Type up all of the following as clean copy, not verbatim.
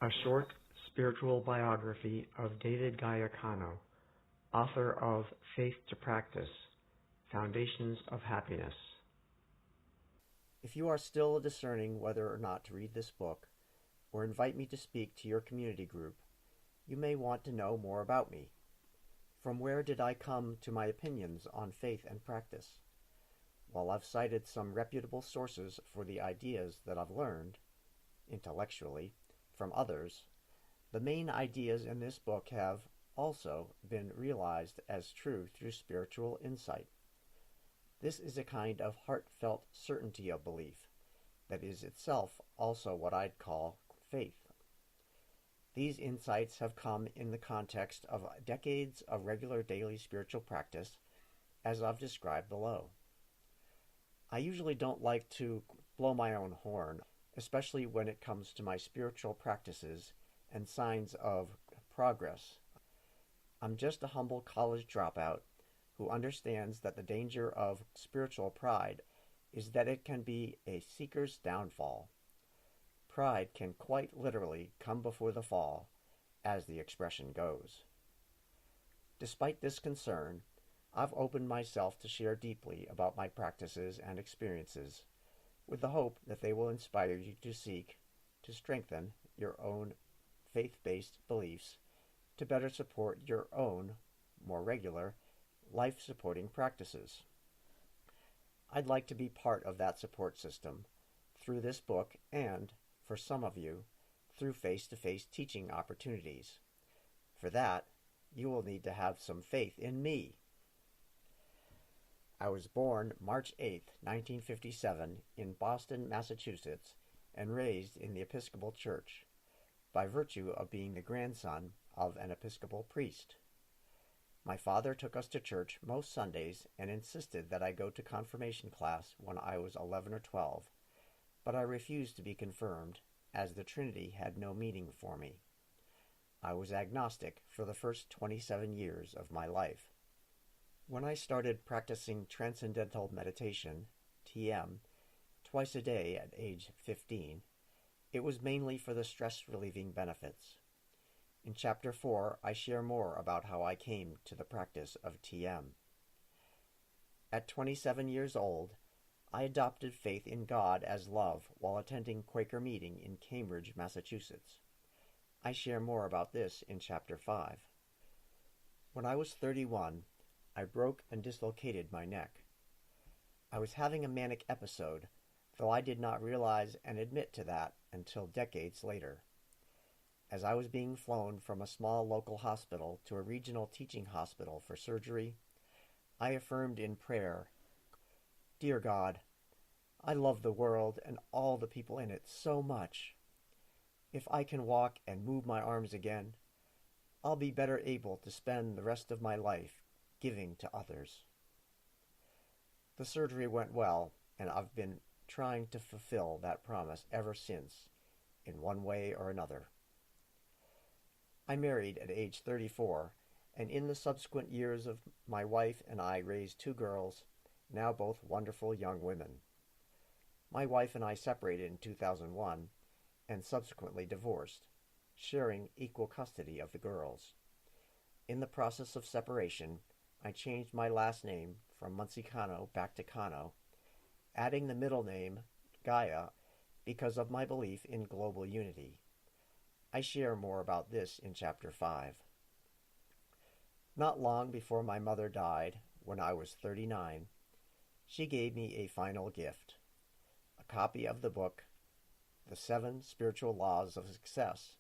A short spiritual biography of David Gaia Kano, author of Faith to Practice, Foundations of Happiness. If you are still discerning whether or not to read this book, or invite me to speak to your community group, you may want to know more about me. From where did I come to my opinions on faith and practice? While I've cited some reputable sources for the ideas that I've learned, intellectually, from others, the main ideas in this book have also been realized as true through spiritual insight. This is a kind of heartfelt certainty of belief that is itself also what I'd call faith. These insights have come in the context of decades of regular daily spiritual practice, as I've described below. I usually don't like to blow my own horn, especially when it comes to my spiritual practices and signs of progress. I'm just a humble college dropout who understands that the danger of spiritual pride is that it can be a seeker's downfall. Pride can quite literally come before the fall, as the expression goes. Despite this concern, I've opened myself to share deeply about my practices and experiences, with the hope that they will inspire you to seek to strengthen your own faith-based beliefs to better support your own, more regular, life-supporting practices. I'd like to be part of that support system through this book and, for some of you, through face-to-face teaching opportunities. For that, you will need to have some faith in me. I was born March 8, 1957, in Boston, Massachusetts, and raised in the Episcopal Church, by virtue of being the grandson of an Episcopal priest. My father took us to church most Sundays and insisted that I go to confirmation class when I was 11 or 12, but I refused to be confirmed, as the Trinity had no meaning for me. I was agnostic for the first 27 years of my life. When I started practicing Transcendental Meditation, TM, twice a day at age 15, it was mainly for the stress-relieving benefits. In Chapter 4, I share more about how I came to the practice of TM. At 27 years old, I adopted faith in God as love while attending Quaker meeting in Cambridge, Massachusetts. I share more about this in Chapter 5. When I was 31, I broke and dislocated my neck. I was having a manic episode, though I did not realize and admit to that until decades later. As I was being flown from a small local hospital to a regional teaching hospital for surgery, I affirmed in prayer, "Dear God, I love the world and all the people in it so much. If I can walk and move my arms again, I'll be better able to spend the rest of my life giving to others." The surgery went well, and I've been trying to fulfill that promise ever since, in one way or another. I married at age 34, and in the subsequent years of my wife and I raised 2 girls, now both wonderful young women. My wife and I separated in 2001, and subsequently divorced, sharing equal custody of the girls. In the process of separation, I changed my last name from Muncie Kano back to Kano, adding the middle name Gaia because of my belief in global unity. I share more about this in Chapter 5. Not long before my mother died, when I was 39, she gave me a final gift, a copy of the book The 7 Spiritual Laws of Success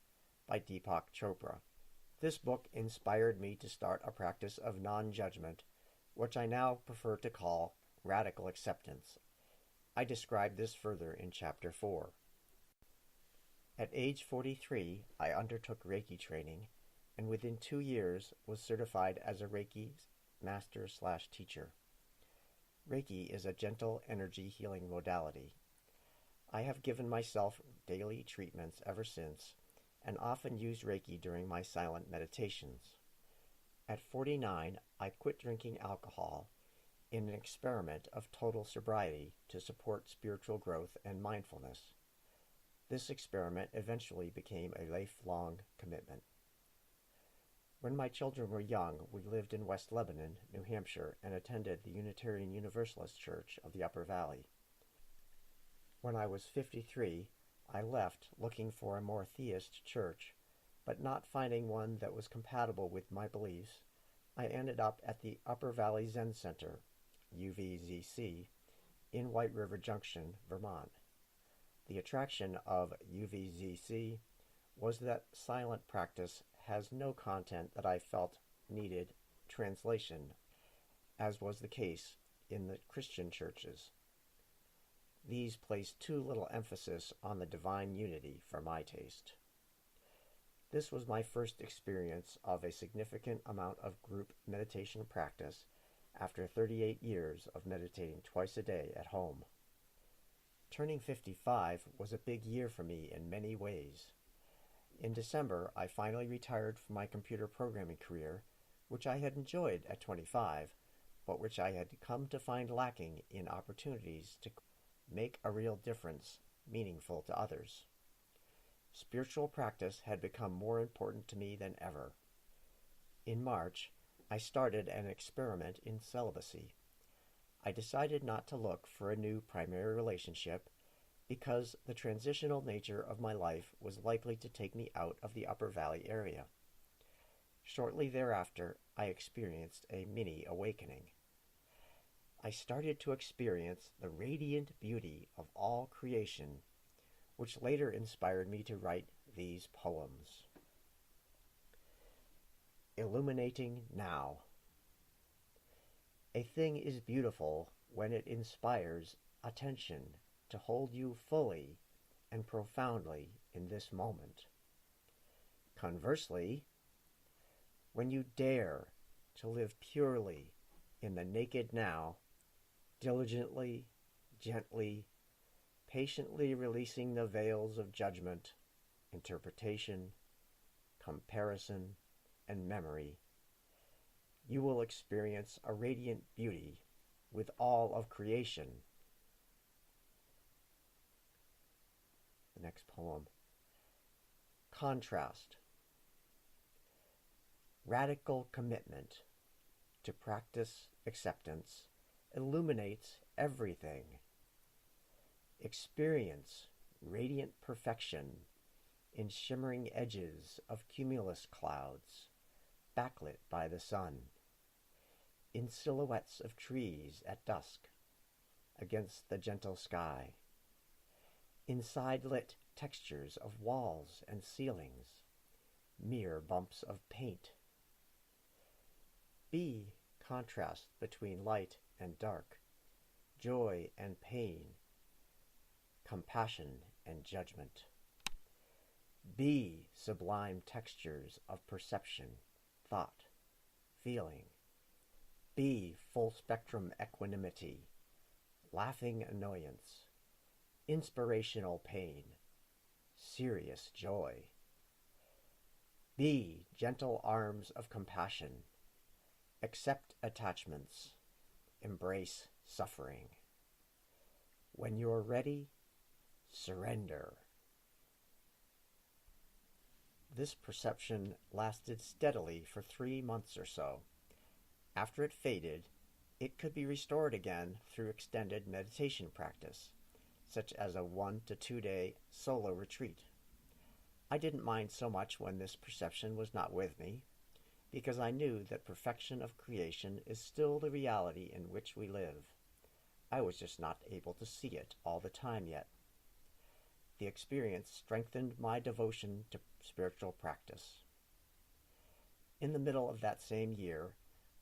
by Deepak Chopra. This book inspired me to start a practice of non-judgment, which I now prefer to call radical acceptance. I describe this further in Chapter 4. At age 43, I undertook Reiki Training, and within 2 years was certified as a Reiki master/teacher. Reiki is a gentle energy healing modality. I have given myself daily treatments ever since, and often use Reiki during my silent meditations. At 49, I quit drinking alcohol in an experiment of total sobriety to support spiritual growth and mindfulness. This experiment eventually became a lifelong commitment. When my children were young, we lived in West Lebanon, New Hampshire, and attended the Unitarian Universalist Church of the Upper Valley. When I was 53, I left looking for a more theist church, but not finding one that was compatible with my beliefs. I ended up at the Upper Valley Zen Center, UVZC, in White River Junction, Vermont. The attraction of UVZC was that silent practice has no content that I felt needed translation, as was the case in the Christian churches. These place too little emphasis on the divine unity for my taste. This was my first experience of a significant amount of group meditation practice after 38 years of meditating twice a day at home. Turning 55 was a big year for me in many ways. In December, I finally retired from my computer programming career, which I had enjoyed at 25, but which I had come to find lacking in opportunities to make a real difference meaningful to others. Spiritual practice had become more important to me than ever. In March, I started an experiment in celibacy. I decided not to look for a new primary relationship because the transitional nature of my life was likely to take me out of the Upper Valley area. Shortly thereafter, I experienced a mini awakening. I started to experience the radiant beauty of all creation, which later inspired me to write these poems. Illuminating Now. A thing is beautiful when it inspires attention to hold you fully and profoundly in this moment. Conversely, when you dare to live purely in the naked now, diligently, gently, patiently releasing the veils of judgment, interpretation, comparison, and memory, you will experience a radiant beauty with all of creation. The next poem. Contrast. Radical commitment to practice acceptance illuminates everything. Experience radiant perfection in shimmering edges of cumulus clouds, backlit by the sun, in silhouettes of trees at dusk, against the gentle sky, in side-lit textures of walls and ceilings, mere bumps of paint. Be contrast between light and dark, joy and pain, compassion and judgment. Be sublime textures of perception, thought, feeling. Be full-spectrum equanimity, laughing annoyance, inspirational pain, serious joy. Be gentle arms of compassion, accept attachments, embrace suffering. When you're ready, surrender. This perception lasted steadily for 3 months or so. After it faded, it could be restored again through extended meditation practice, such as a 1 to 2 day solo retreat. I didn't mind so much when this perception was not with me, because I knew that perfection of creation is still the reality in which we live. I was just not able to see it all the time yet. The experience strengthened my devotion to spiritual practice. In the middle of that same year,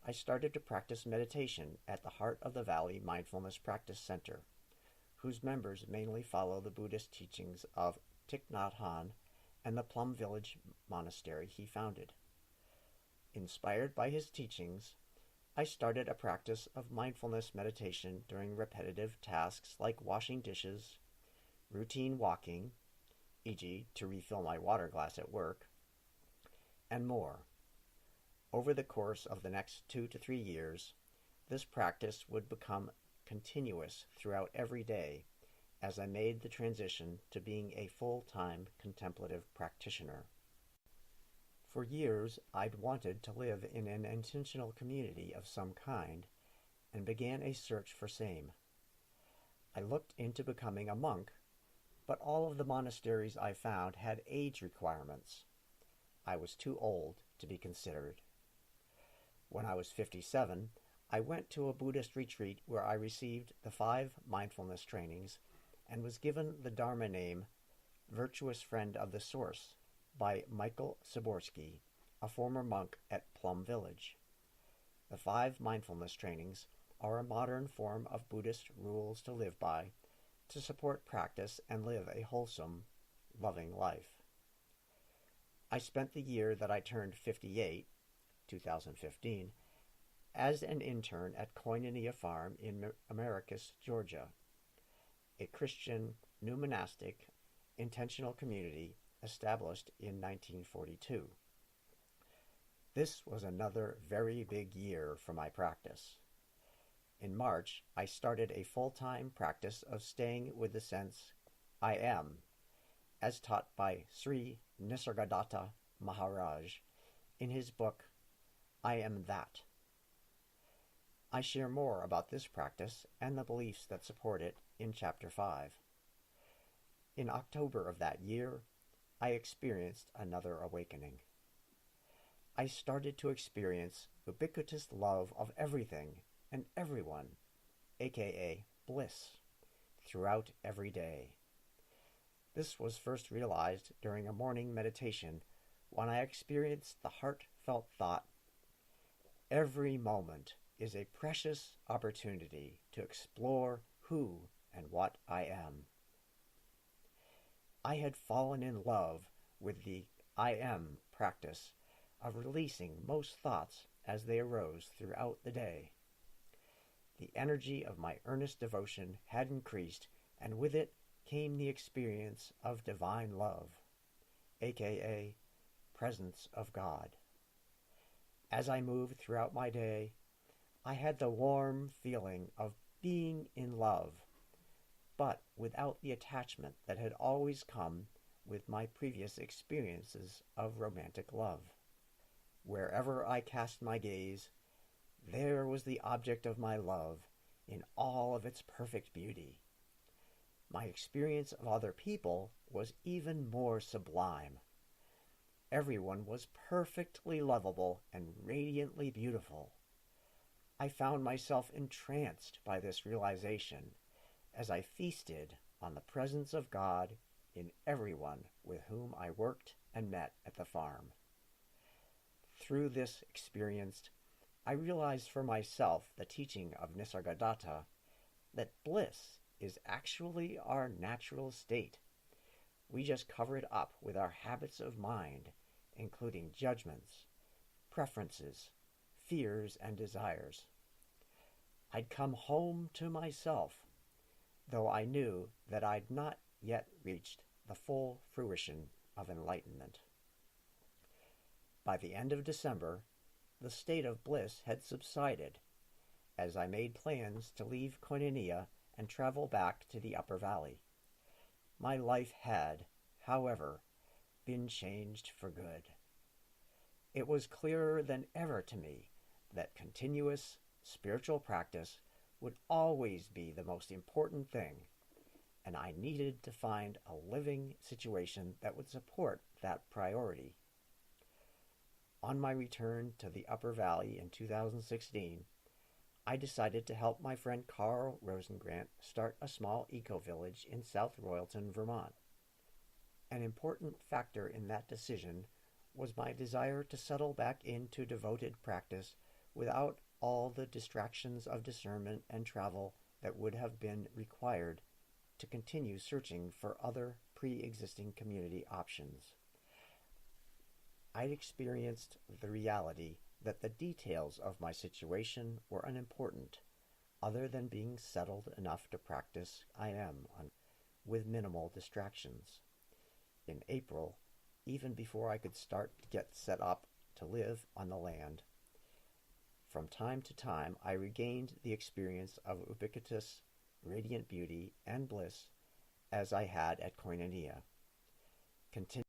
I started to practice meditation at the Heart of the Valley Mindfulness Practice Center, whose members mainly follow the Buddhist teachings of Thich Nhat Hanh and the Plum Village monastery he founded. Inspired by his teachings, I started a practice of mindfulness meditation during repetitive tasks like washing dishes, routine walking, e.g., to refill my water glass at work, and more. Over the course of the next 2 to 3 years, this practice would become continuous throughout every day as I made the transition to being a full-time contemplative practitioner. For years, I'd wanted to live in an intentional community of some kind and began a search for same. I looked into becoming a monk, but all of the monasteries I found had age requirements. I was too old to be considered. When I was 57, I went to a Buddhist retreat where I received the 5 mindfulness trainings and was given the Dharma name Virtuous Friend of the Source by Michael Saborsky, a former monk at Plum Village. The 5 mindfulness trainings are a modern form of Buddhist rules to live by to support practice and live a wholesome, loving life. I spent the year that I turned 58, 2015, as an intern at Koinonia Farm in Americus, Georgia, a Christian, new monastic, intentional community established in 1942. This was another very big year for my practice. In March, I started a full-time practice of staying with the sense, I am, as taught by Sri Nisargadatta Maharaj in his book, I Am That. I share more about this practice and the beliefs that support it in Chapter 5. In October of that year, I experienced another awakening. I started to experience ubiquitous love of everything and everyone, aka bliss, throughout every day. This was first realized during a morning meditation when I experienced the heartfelt thought, every moment is a precious opportunity to explore who and what I am. I had fallen in love with the I am practice of releasing most thoughts as they arose throughout the day. The energy of my earnest devotion had increased, and with it came the experience of divine love, aka presence of God. As I moved throughout my day, I had the warm feeling of being in love, but without the attachment that had always come with my previous experiences of romantic love. Wherever I cast my gaze, there was the object of my love in all of its perfect beauty. My experience of other people was even more sublime. Everyone was perfectly lovable and radiantly beautiful. I found myself entranced by this realization as I feasted on the presence of God in everyone with whom I worked and met at the farm. Through this experience, I realized for myself the teaching of Nisargadatta that bliss is actually our natural state. We just cover it up with our habits of mind, including judgments, preferences, fears, and desires. I'd come home to myself, though I knew that I'd not yet reached the full fruition of enlightenment. By the end of December, the state of bliss had subsided, as I made plans to leave Koinonia and travel back to the Upper Valley. My life had, however, been changed for good. It was clearer than ever to me that continuous spiritual practice would always be the most important thing, and I needed to find a living situation that would support that priority. On my return to the Upper Valley in 2016, I decided to help my friend Carl Rosengrant start a small eco-village in South Royalton, Vermont. An important factor in that decision was my desire to settle back into devoted practice without all the distractions of discernment and travel that would have been required to continue searching for other pre-existing community options. I'd experienced the reality that the details of my situation were unimportant, other than being settled enough to practice I am with minimal distractions. In April, even before I could start to get set up to live on the land, from time to time I regained the experience of ubiquitous, radiant beauty and bliss as I had at Koinonia. Continue